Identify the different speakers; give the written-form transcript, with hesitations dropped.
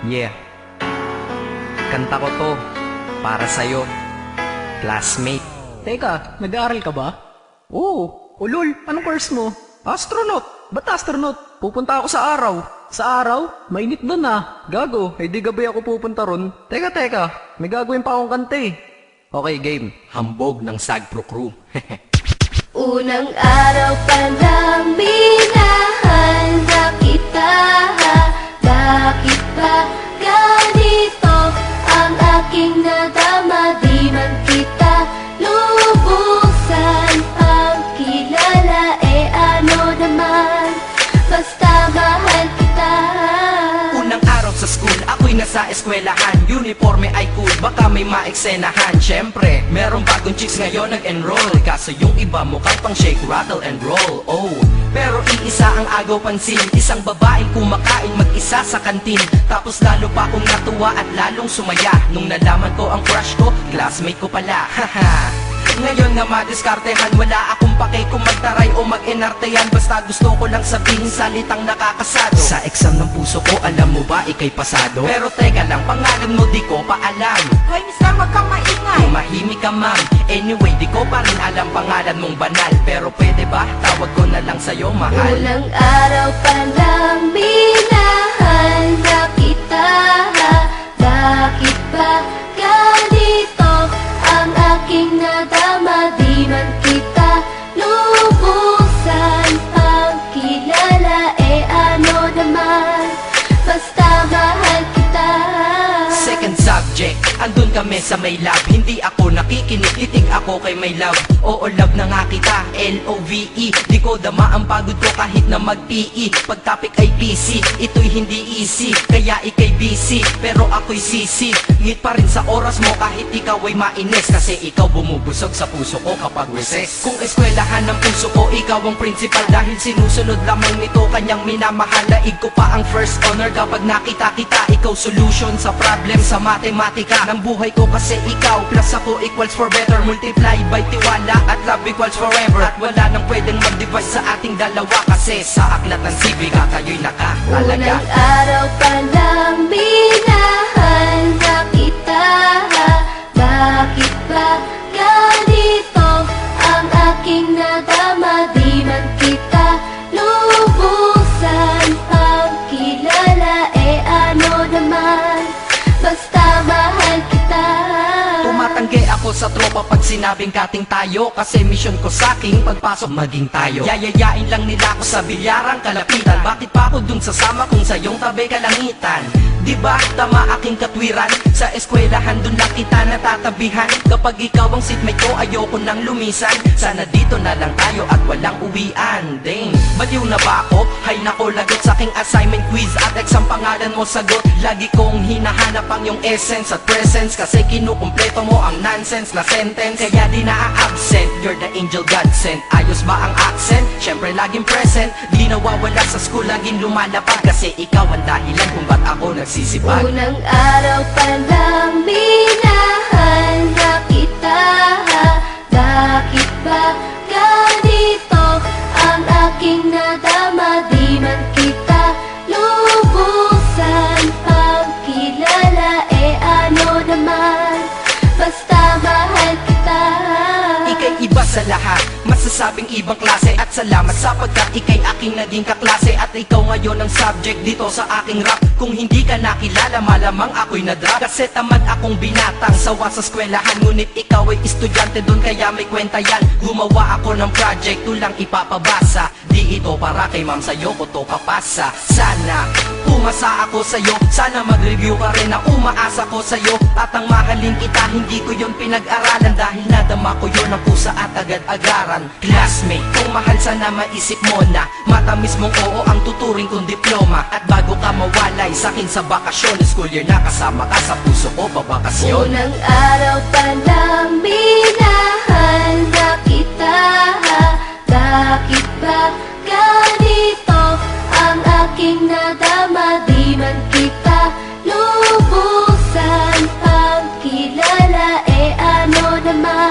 Speaker 1: Yeah, kanta ko to para sa'yo, classmate.
Speaker 2: Teka, nag-aaral ka ba? Oo. Ulol, anong course mo? Astronaut. Ba't astronaut? Pupunta ako sa araw. Sa araw? Mainit doon ah. Gago, di gabi ako pupunta ron. Teka, may gagawin pa akong kanta eh.
Speaker 1: Okay, game. Hambog ng Sagpro Crew.
Speaker 3: Unang araw pa lang minahanda kita. Bakit ba ganito ang aking nadama? Di man kita lubusan ang kilala. Ano naman, basta mahal kita.
Speaker 1: Unang araw sa school, ako'y nasa eskwelahan. Uniforme ay cool, baka may maeksenahan. Syempre, merong bagong chicks ngayon nag-enroll. Kaso yung iba mukhang pang shake, rattle and roll. Oh, pero iisa ang agaw pansin. Isang babaeng kumakain mag-isa sa kantin. Tapos lalo pa akong natuwa at lalong sumaya nung nalaman ko ang crush ko, classmate ko pala. Haha. Ngayon nga madiskartehan, wala akong pake kung magtaray o mag-enartehan. Basta gusto ko lang sabihin salitang nakakasado. Sa exam ng puso ko, alam mo ba, ikay pasado? Pero teka lang, pangalan mo di ko pa alam.
Speaker 4: Hoy, mister, wag kang maingay.
Speaker 1: Tumahimik ka ma'am. Anyway, di ko pa rin alam pangalan mong banal. Pero pwede ba, tawag ko na lang sa'yo, mahal.
Speaker 3: Unang araw pa lang minahanda kita. Bakit ba ganito ang aking nadama? Di man kita lubusan ang kilala. Ano naman, basta mahal kita.
Speaker 1: Second subject, andun kami sa may lab. Hindi ako nakikinig, titig ako kay may love. Oo, love na nga kita, L-O-V-E. Di ko dama ang pagod ko kahit na mag-PE. Pag topic ay PC, ito'y hindi easy. Kaya ikay busy, pero ako'y sisi. Ngit pa rin sa oras mo kahit ikaw ay mainis. Kasi ikaw bumubusog sa puso ko kapag recess. Kung eskwelahan ng puso ko, ikaw ang principal. Dahil sinusunod lamang nito kanyang minamahal. Laig ko pa ang first honor kapag nakita kita. Ikaw solution sa problem sa matematika ng buhay ko, kasi ikaw plus ako equals for better. Multiply by tiwala at love equals forever. At wala nang pwedeng mag-divide sa ating dalawa, kasi sa aklat ng sibika tayo'y nakatalaga.
Speaker 3: Unang araw pa lang minahanda kita. Bakit ba ganito ang aking nadama? Di man kita lubusan ang kilala. Ano naman, basta mahal kita.
Speaker 1: Tumatanggi ako sa tropa pag sinabing kating tayo, kasi mission ko sa aking pagpasok maging tayo. Yayayain lang nila ako sa bilyarang kalapitan. Bakit pa ako dun sasama kung sa iyong tabi kalangitan? Diba tama aking katwiran? Sa eskwelahan dun lang kita natatabihan. Kapag ikaw ang seatmate ko, ayoko nang lumisan. Sana dito na lang tayo at walang uwian. Dang, baliw na ba ako? Hay nako, lagot sa aking assignment quiz at exam, pangalan mo sagot. Lagi kong hinahanap ang iyong essence at presence, kasi kinukumpleto mo ang nonsense na sentence. Kaya di na-absent, you're the angel God sent. Ayos ba ang accent? Syempre laging present. Di nawawala sa school, laging lumalapag, kasi ikaw ang dahilan kung ba't ako nagsisipag.
Speaker 3: Unang araw pa lang minahanda kita. Bakit ba ganito ang aking nadama? Di man kita lubusan ang kilala. Ano naman, basta mahal kita.
Speaker 1: Ika'y iba sa lahat, masasabing ibang klase. At salamat sapagkat ika'y aking naging kaklase. At ikaw ngayon ang subject dito sa aking rap. Kung hindi ka nakilala, malamang ako'y na-drop. Kasi tamad akong binatang sawa sa eskwelahan. Ngunit ikaw ay estudyante dun, kaya may kwenta yan. Gumawa ako ng project, tulang ipapabasa. Di ito para kay ma'am, sa'yo ko to papasa. Sana pumasa ako sa'yo, sana mag-review ka rin na umaasa ko sa'yo. At ang mahalin kita, hindi ko yun pinag-aralan. Dahil nadama ko yun ang pusa at agad-agaran. Classmate, kung mahal sana maisip mo na matamis mong oo ang tuturing kong diploma. At bago ka mawalay sa'kin sa bakasyon, school year na kasama ka sa puso ko, babakasyon.
Speaker 3: Unang araw pa lang minahanda kita.